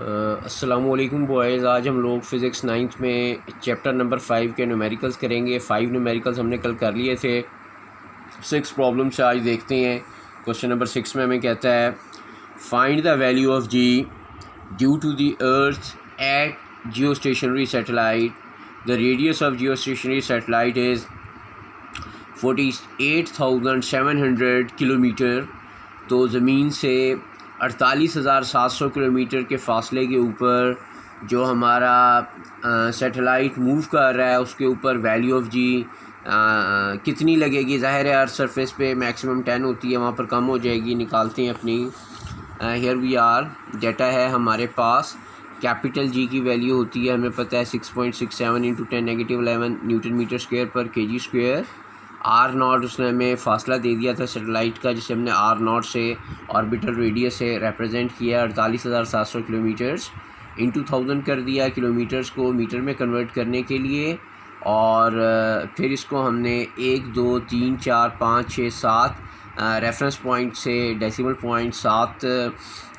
अस्सलामुअलैकुम बॉयज़। आज हम लोग फ़िज़िक्स 9th में चैप्टर नंबर 5 के न्यूमेरिकल्स करेंगे। 5 न्यूमेरिकल्स हमने कल कर लिए थे। 6 प्रॉब्लम से आज देखते हैं। क्वेश्चन नंबर 6 में हमें कहता है find the value of g due to the earth at geostationary satellite. The radius of geostationary satellite is 48,700 kilometre. तो ज़मीन से 48,700 किलोमीटर के फ़ासले के ऊपर जो हमारा सैटेलाइट मूव कर रहा है उसके ऊपर वैल्यू ऑफ जी कितनी लगेगी। ज़ाहिर है अर्थ सरफेस पे मैक्सिमम 10 होती है, वहाँ पर कम हो जाएगी। निकालते हैं अपनी। हियर वी आर, डाटा है हमारे पास। कैपिटल जी की वैल्यू होती है, हमें पता है 6.67 × 10⁻11 न्यूटन मीटर स्क्वायर पर kg स्क्वायर। आर नॉट उसने हमें फ़ासला दे दिया था सैटेलाइट का, जिसे हमने आर नॉट से ऑर्बिटल रेडियस से रिप्रेजेंट किया 48,700 किलोमीटर्स। इंटू 1000 कर दिया किलोमीटर्स को मीटर में कन्वर्ट करने के लिए। और फिर इसको हमने 1 2 3 4 5 6 7 रेफरेंस पॉइंट से डेसिमल पॉइंट 7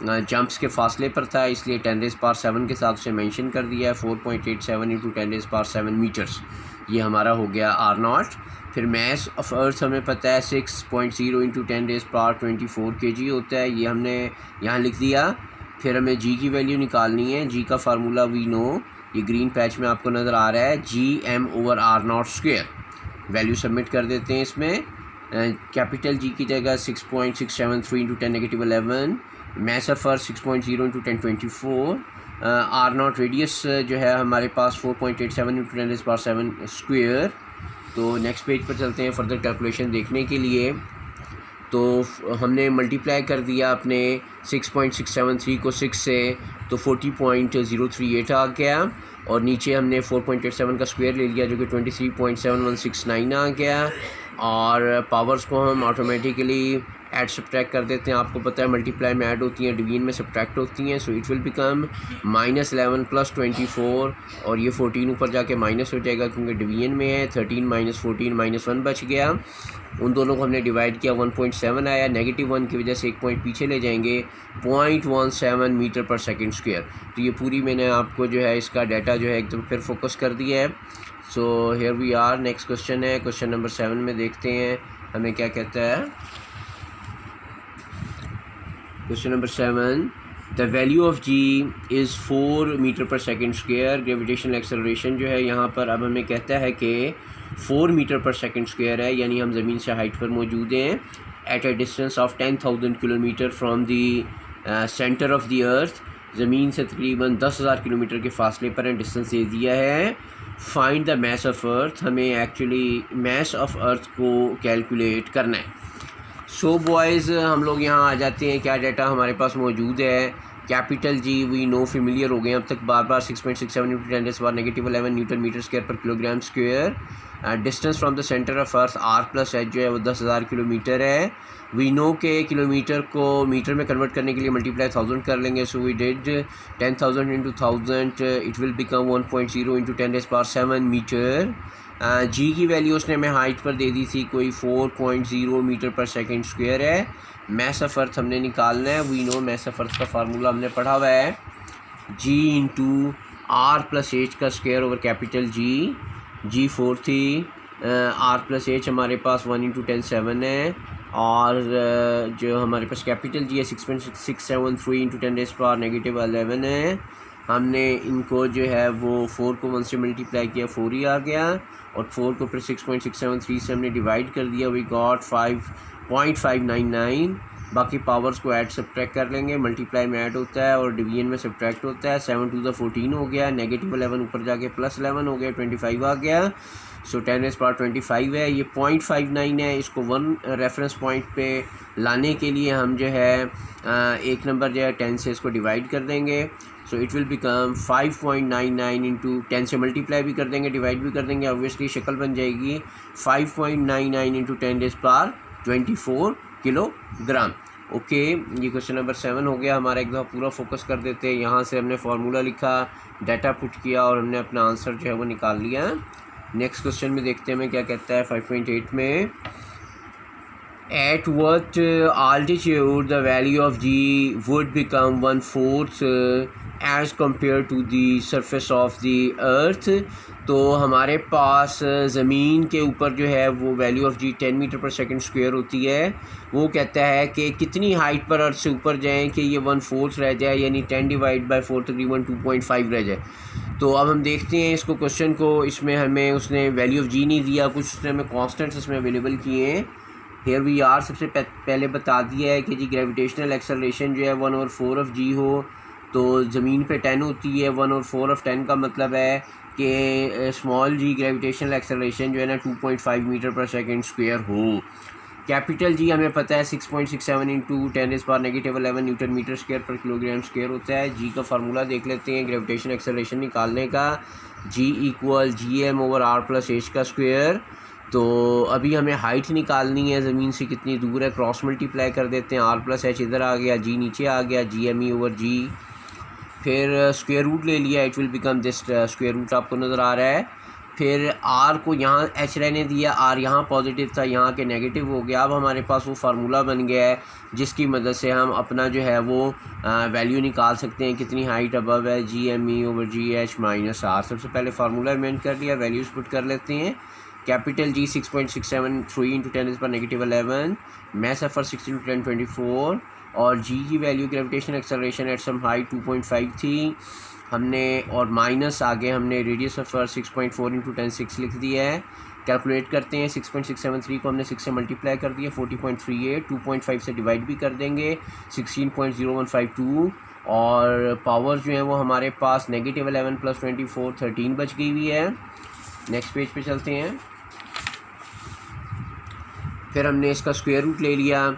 जंप्स के फासले पर था, इसलिए 10⁻7 के साथ उसे मेंशन कर दिया है। 4.87 × 10⁻7 मीटर्स ये हमारा हो गया आर नॉट। फिर मैस ऑफ अर्थ हमें पता है 6.0 × 10⁻24 kg होता है, ये हमने यहाँ लिख दिया। फिर हमें जी की वैल्यू निकालनी है। जी का फार्मूला वी नो, ये ग्रीन पैच में आपको नज़र आ रहा है, Gm/r0²। वैल्यू सबमिट कर देते हैं इसमें। कैपिटल जी की जगह 6.673 × 10⁻11, mass of earth 6.0 × 1024, R naught radius जो है हमारे पास 4.87 × 10⁻7²। तो नेक्स्ट पेज पर चलते हैं फर्दर कैलकुलेशन देखने के लिए। तो हमने मल्टीप्लाई कर दिया अपने 6.673 को 6 से, तो 40.038 आ गया। और नीचे हमने 4.87 का स्क्वायर ले लिया जो कि 23.7169 आ गया। और पावर्स को हम ऑटोमेटिकली ऐड सब्ट्रैक्ट कर देते हैं। आपको पता है मल्टीप्लाई में ऐड होती हैं, डिवीजन में सब्ट्रैक्ट होती हैं। सो इट विल बिकम -11 + 24, और ये 14 ऊपर जाके माइनस हो जाएगा क्योंकि डिवीजन में है। 13 - 14 -1 बच गया। उन दोनों को हमने डिवाइड किया, 1.7 आया। -1 की वजह से एक पॉइंट पीछे ले जाएंगे, 0.17 मीटर पर सेकेंड स्क्वायर। तो ये पूरी मैंने आपको जो है इसका डाटा जो है एकदम फिर फोकस कर दिया है। So here we are. Next question है, क्वेश्चन नंबर 7 में देखते हैं हमें क्या कहता है। Question number 7, the value of g is 4 metre per second square. Gravitational acceleration जो है यहाँ पर अब हमें कहता है कि 4 मीटर पर सेकेंड स्क्वायर है, यानी हम ज़मीन से हाइट पर मौजूद हैं। At a distance of 10,000 kilometre from the centre of the earth. ज़मीन से तकरीबन 10,000 किलोमीटर के फासले पर है, डिस्टेंस दे दिया है। फाइंड द मैस ऑफ अर्थ, हमें एक्चुअली मैस ऑफ अर्थ को कैलकुलेट करना है। सो बॉयज़ हम लोग यहाँ आ जाते हैं। क्या डाटा हमारे पास मौजूद है। Capital G we know familiar हो गए अब तक बार बार, 6.67 × 10⁻11 न्यूटन मीटर स्क्वायर पर kilogram square. Distance from the centre of earth r + h जो है वो 10,000 किलोमीटर है। वी नो के किलोमीटर को मीटर में कन्वर्ट करने के लिए मल्टीप्लाई 1000 कर लेंगे। So we did 10,000 × 1000, it will become 1.0 × 10⁻7 metre. G की वैल्यू उसने हमें हाइट पर दे दी थी, कोई 4.0 मीटर पर सेकेंड स्क्वायर है। मैस ऑफ अर्थ हमने निकालना है। We know mass of earth का फार्मूला हमने पढ़ा हुआ है, G × r + h का स्क्वायर ओवर कैपिटल जी। जी 4 थी, r + h हमारे पास 1 × 10 7 है। और जो हमारे पास कैपिटल जी है 6.673 × 10⁻11 है। हमने इनको जो है वो 4 को 1 से मल्टीप्लाई किया, 4 ही आ गया। और 4 को फिर 6.673 से हमने डिवाइड कर दिया, वी गॉट 5.599। बाकी पावर्स को ऐड सब्ट्रैक्ट कर लेंगे। मल्टीप्लाई में ऐड होता है और डिवीजन में सब्ट्रैक्ट होता है। 7 × 14 हो गया, -11 ऊपर जाके +11 हो गया, 25 आ गया। सो 10⁻25 है, ये 0.59 है। इसको 1 रेफरेंस पॉइंट पे लाने के लिए हम जो है एक नंबर जो है 10 से इसको डिवाइड कर देंगे। सो इट विल बिकम 5.99 × 10 से मल्टीप्लाई भी कर देंगे, डिवाइड भी कर देंगे, ऑब्वियसली शक्ल बन जाएगी 5.99 × 10⁻24 किलोग्राम। ओके, ये क्वेश्चन नंबर 7 हो गया हमारा। एक दफ़ा पूरा फोकस कर देते हैं। यहाँ से हमने फार्मूला लिखा, डाटा पुट किया और हमने अपना आंसर जो है वो निकाल लिया। नेक्स्ट क्वेश्चन में देखते हैं हमें क्या कहता है। 5.8 में At what altitude the value of G would become 1/4 as compared to the surface of the earth। तो हमारे पास ज़मीन के ऊपर जो है वो वैल्यू ऑफ G 10 मीटर पर सेकंड स्क्वायर होती है। वो कहता है कि कितनी हाइट पर अर्थ से ऊपर जाएं कि ये 1/4 रह जाए, यानी 10/4 तकरीबन 2.5 रह जाए। तो अब हम देखते हैं इसको क्वेश्चन को। इसमें हमें उसने वैल्यू ऑफ G नहीं दिया, कुछ उसने हमें कॉन्स्टेंट्स इसमें अवेलेबल किए हैं। हेयर वी आर सबसे पहले बता दिया है कि जी ग्रेविटेशनल एक्सेलरेशन जो है 1/4 हो, तो ज़मीन पे 10 होती है। 1/4 का मतलब है कि स्मॉल जी ग्रेविटेशनल एक्सेलरेशन जो है ना 2.5 मीटर पर सेकंड स्क्वायर हो। कैपिटल जी हमें पता है 6.67 इंटू 10⁻⁻11 न्यूटन मीटर स्क्वायर पर किलोग्राम स्क्वायर होता है। जी का फार्मूला देख लेते हैं ग्रेविटेशन एक्सेलरेशन निकालने का। जी इक्वल GM/r+h का स्क्वायर। तो अभी हमें हाइट निकालनी है, ज़मीन से कितनी दूर है, क्रॉस मल्टीप्लाई कर देते हैं। r+h इधर आ गया, जी नीचे आ गया, GME/g। फिर स्क्वायर रूट ले लिया, it will become this square root आपको नज़र आ रहा है। फिर r को यहाँ h रहने दिया, r यहाँ पॉजिटिव था, यहाँ के नेगेटिव हो गया। अब हमारे पास वो फार्मूला बन गया है जिसकी मदद से हम अपना जो है वो वैल्यू निकाल सकते हैं कितनी हाइट अबव है। GME/gh minus r। सबसे पहले फार्मूला मेंशन कर लिया, वैल्यूज़ पुट कर लेते हैं। कैपिटल G 6.673 इंटू 10⁻⁻11, मैस एफर 6 इंटू 1024, और G की value gravitational acceleration at some height 2.5 थी हमने, और माइनस आगे हमने रेडियस ऑफ 6.4 इंटू 10⁶ लिख दिया है। कैलकुलेट करते हैं, 6.673 को हमने 6 से मल्टीप्लाई कर दिया, 40.38, 2.5 से डिवाइड भी कर देंगे, 16.0152, और पावर जो है वो हमारे पास -11 + 24 13 बच गई हुई है। नेक्स्ट पेज पे चलते हैं। फिर हमने इसका स्क्वायर रूट ले लिया,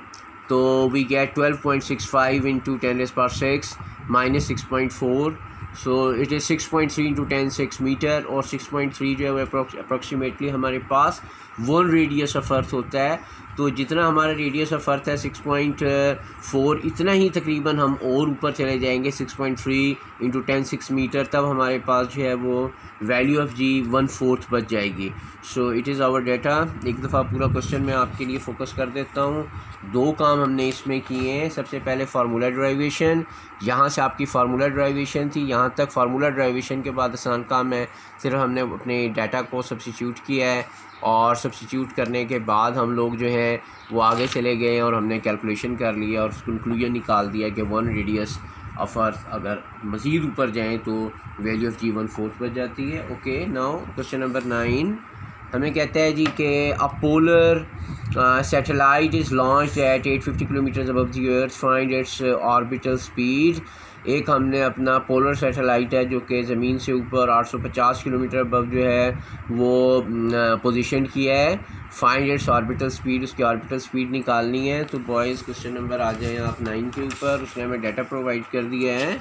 तो we get 12.65 into 10⁻6 minus 6.4, so it is 6.3 into 10⁶ metre, और 6.3 जो है वो अप्रॉक्सीमेटली हमारे पास 1 रेडियस ऑफ अर्थ होता है। तो जितना हमारा रेडियस ऑफ अर्थ है 6.4, इतना ही तकरीबन हम और ऊपर चले जाएंगे 6.3 इंटू 10⁶ मीटर, तब हमारे पास जो है वो वैल्यू ऑफ G 1/4 बच जाएगी। So it is our data. एक दफ़ा पूरा क्वेश्चन मैं आपके लिए फ़ोकस कर देता हूँ। 2 काम हमने इसमें किए हैं। सबसे पहले फार्मूला ड्राइवेशन, यहाँ से आपकी फार्मूला ड्राइवेशन थी, यहाँ तक फार्मूला ड्राइवेशन के बाद आसान काम है, सिर्फ हमने अपने डाटा को सब्स्टिट्यूट किया है, और सब्स्टिट्यूट करने के बाद हम लोग जो है वो आगे चले गए और हमने कैलकुलेशन कर लिया और कंक्लूजन निकाल दिया कि 1 रेडियस ऑफ अर्थ अगर मज़ीद ऊपर जाएँ तो वैल्यू ऑफ G 1/4 बच जाती है। ओके, नाउ क्वेश्चन नंबर 9 हमें कहता है जी कि a polar satellite is launched at 850 kilometre above the earth, find its orbital speed. एक हमने अपना पोलर सैटेलाइट है जो कि ज़मीन से ऊपर 850 किलोमीटर अबव जो है वो पोजीशन किया है। फाइंड इट्स ऑर्बिटल स्पीड, उसकी ऑर्बिटल स्पीड निकालनी है। तो बॉयज़ क्वेश्चन नंबर आ जाए आप 9 के ऊपर। उसने हमें डाटा प्रोवाइड कर दिया है।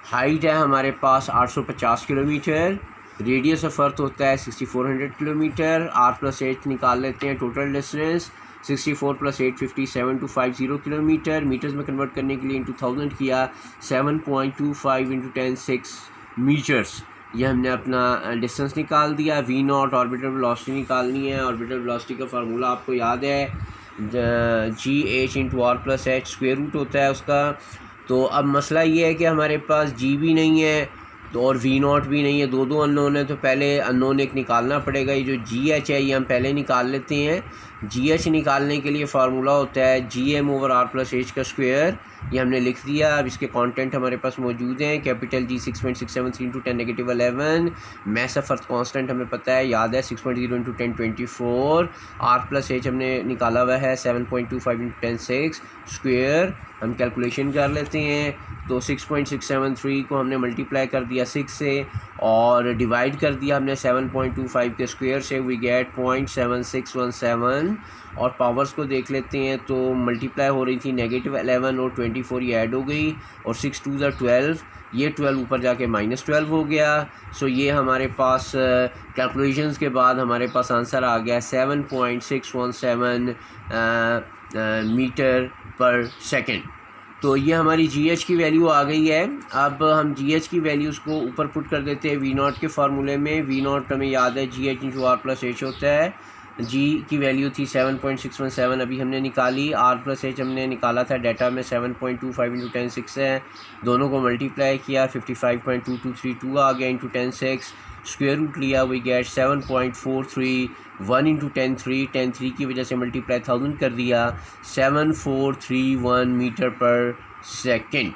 हाइट है हमारे पास 850 किलोमीटर, रेडियस ऑफ अर्थ होता है 6400 किलोमीटर, r+h निकाल लेते हैं। टोटल डिस्टेंस 64 + 8 57 250 किलोमीटर, मीटर्स में कन्वर्ट करने के लिए इंटू 1000 किया, 7.25 इंटू 10⁶ मीटर्स। ये हमने अपना डिस्टेंस निकाल दिया। v0 ऑर्बिटल वेलोसिटी निकालनी है। ऑर्बिटल वेलोसिटी का फार्मूला आपको याद है, GH into r+h square root होता है उसका। तो अब मसला ये है कि हमारे पास G भी नहीं है तो और V0 भी नहीं है, दो अननोन है, तो पहले अननोन एक निकालना पड़ेगा। ये जो GH है ये हम पहले निकाल लेते हैं। GH निकालने के लिए फार्मूला होता है GM/r+h का स्क्वायर, ये हमने लिख दिया। अब इसके कंटेंट हमारे पास मौजूद हैं। Capital G 6.673 into 10⁻11, mass of earth constant हमें पता है, याद है 6.0 इंटू 1024, r+h हमने निकाला हुआ है 7.25 इंटू 10⁶ स्क्वायर। हम कैलकुलेशन कर लेते हैं, तो 6.673 को हमने मल्टीप्लाई कर दिया 6 से और डिवाइड कर दिया हमने 7.25 के स्क्वायर से, वी गेट 0.7617। और पावर्स को देख लेते हैं, तो मल्टीप्लाई हो रही थी -11 और 24 ये ऐड हो गई, और 6 2 12, ये 12 ऊपर जाके -12 हो गया। सो ये हमारे पास कैलकुलेशंस के बाद हमारे पास आंसर आ गया 7.617 मीटर पर सेकंड। तो ये हमारी GH की वैल्यू आ गई है। अब हम GH की वैल्यूज़ को ऊपर पुट कर देते हैं V0 के फार्मूले में। V0 हमें याद है GH इंटू r+h होता है। जी की वैल्यू थी 7.617, अभी हमने निकाली। आर प्लस एच हमने निकाला था डाटा में 7.25 इंटू 10 6 है, दोनों को मल्टीप्लाई किया 55.2232 आ गया इंटू 10 6, स्क्वायर रूट लिया, वी गेट 7.431 इंटू 10 3 की वजह से मल्टीप्लाई 1000 कर दिया, 7431 मीटर पर सेकेंड।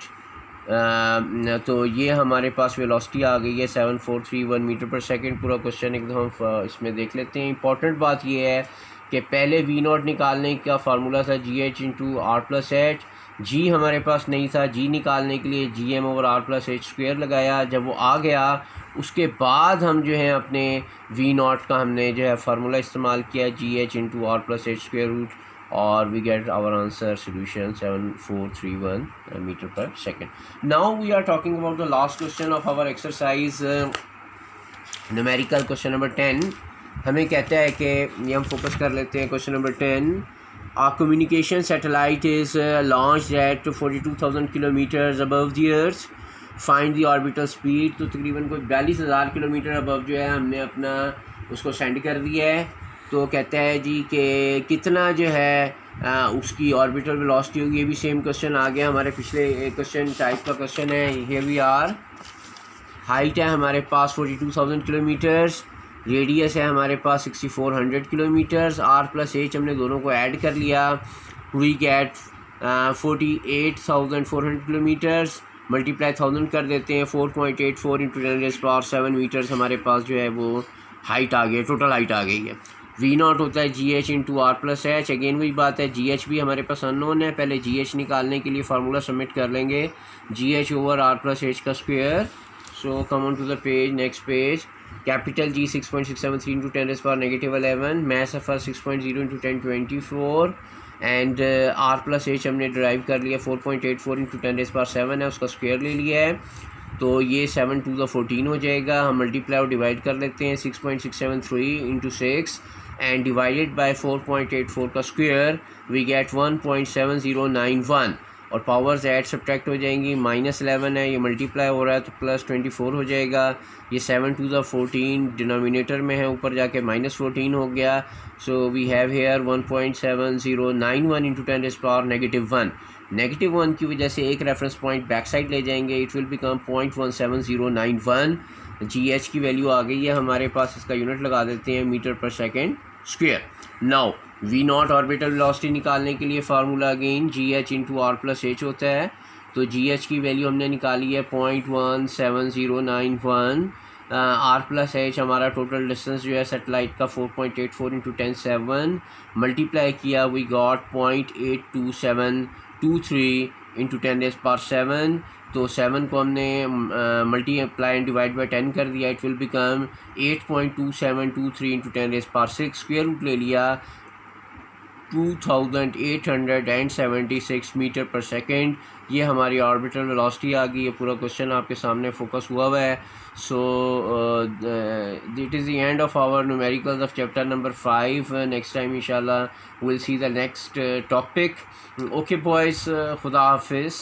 तो ये हमारे पास वेलोसिटी आ गई है 7431 मीटर पर सेकंड। पूरा क्वेश्चन एकदम हम इसमें देख लेते हैं। इंपॉर्टेंट बात ये है कि पहले वी नॉट निकालने का फार्मूला था G H into R plus H, G हमारे पास नहीं था, जी निकालने के लिए G M over R plus H square लगाया। जब वो आ गया उसके बाद हम जो है अपने वी नॉट का हमने जो है फार्मूला इस्तेमाल किया g H into R plus H square root, और we get our answer solution 7431 meter per second. Now we are talking about the last question of our exercise, numerical question number 10. हमें कहता है कि ये हम focus कर लेते हैं question number 10। A communication satellite is launched at 42,000 kilometers above the earth. Find the orbital speed. तो तकरीबन कोई 42,000 किलोमीटर अबव जो है हमने अपना उसको सेंड कर दिया है। तो कहता है जी कि कितना जो है उसकी ऑर्बिटल वेलोसिटी होगी। ये भी सेम क्वेश्चन आ गया हमारे पिछले क्वेश्चन टाइप का क्वेश्चन है। हियर वी आर, हाइट है हमारे पास 42,000 किलोमीटर्स, रेडियस है हमारे पास 6400 किलोमीटर्स, आर प्लस एच हमने दोनों को ऐड कर लिया, वी गेट 48,400 किलोमीटर्स, मल्टीप्लाई 1000 कर देते हैं, 4.84 इंटू 10⁻⁷ मीटर्स हमारे पास जो है वो हाइट आ गई, टोटल हाइट आ गई है। वी नॉट होता है g H into R plus h. Again वही बात है, जी एच भी हमारे पास अननोन है, पहले जी एच निकालने के लिए फार्मूला सबमिट कर लेंगे, G H over R plus H का square. So come on to the page, next page. Capital G 6.673 into 10⁻⁻11, mass सफ़र 6.0 into 1024, and R plus H हमने ड्राइव कर लिया 4.84 इंटू 10⁻⁷ है, उसका स्क्वायर ले लिया है। तो ये 7 टू द 14 हो जाएगा। हम मल्टीप्लाई और डिवाइड कर लेते हैं 6.673 इंटू 6 एंड डिवाइडेड बाय 4.84 का स्क्वायर, वी गेट 1.7091, और पावर्स ऐड सब्ट्रैक्ट हो जाएंगी। -11 है, ये मल्टीप्लाई हो रहा है तो +24 हो जाएगा। ये 7 टू द 14 डिनोमिनेटर में है, ऊपर जाके -14 हो गया। So we have here 1.7091 into 10⁻⁻1। -1 की वजह से एक रेफरेंस पॉइंट बैक साइड ले जाएंगे, it will become 0.17091। Ji H की वैल्यू आ गई है हमारे पास, इसका यूनिट लगा देते हैं metre per second square. Now v naught orbital velocity निकालने के लिए formula again g H into R plus h होता है। तो जी एच की वैल्यू हमने निकाली है 0.17091। आर प्लस एच हमारा टोटल डिस्टेंस जो है सेटेलाइट का 4.84 इंटू 10⁷, मल्टीप्लाई किया वी गॉट 0.82723 इंटू 10⁻⁷। तो 7 को हमने मल्टीप्लाई एंड डिवाइड बाई 10 कर दिया, it will become 8.2723 into 10⁻⁶, square root ले लिया 2876 मीटर पर सेकेंड। ये हमारी ऑर्बिटल वेलोसिटी आ गई है। पूरा क्वेश्चन आपके सामने फोकस हुआ है। So this is the end of our numericals of chapter number 5। Next time इंशाल्लाह will see the next topic. Okay boys, खुदा हाफिज़।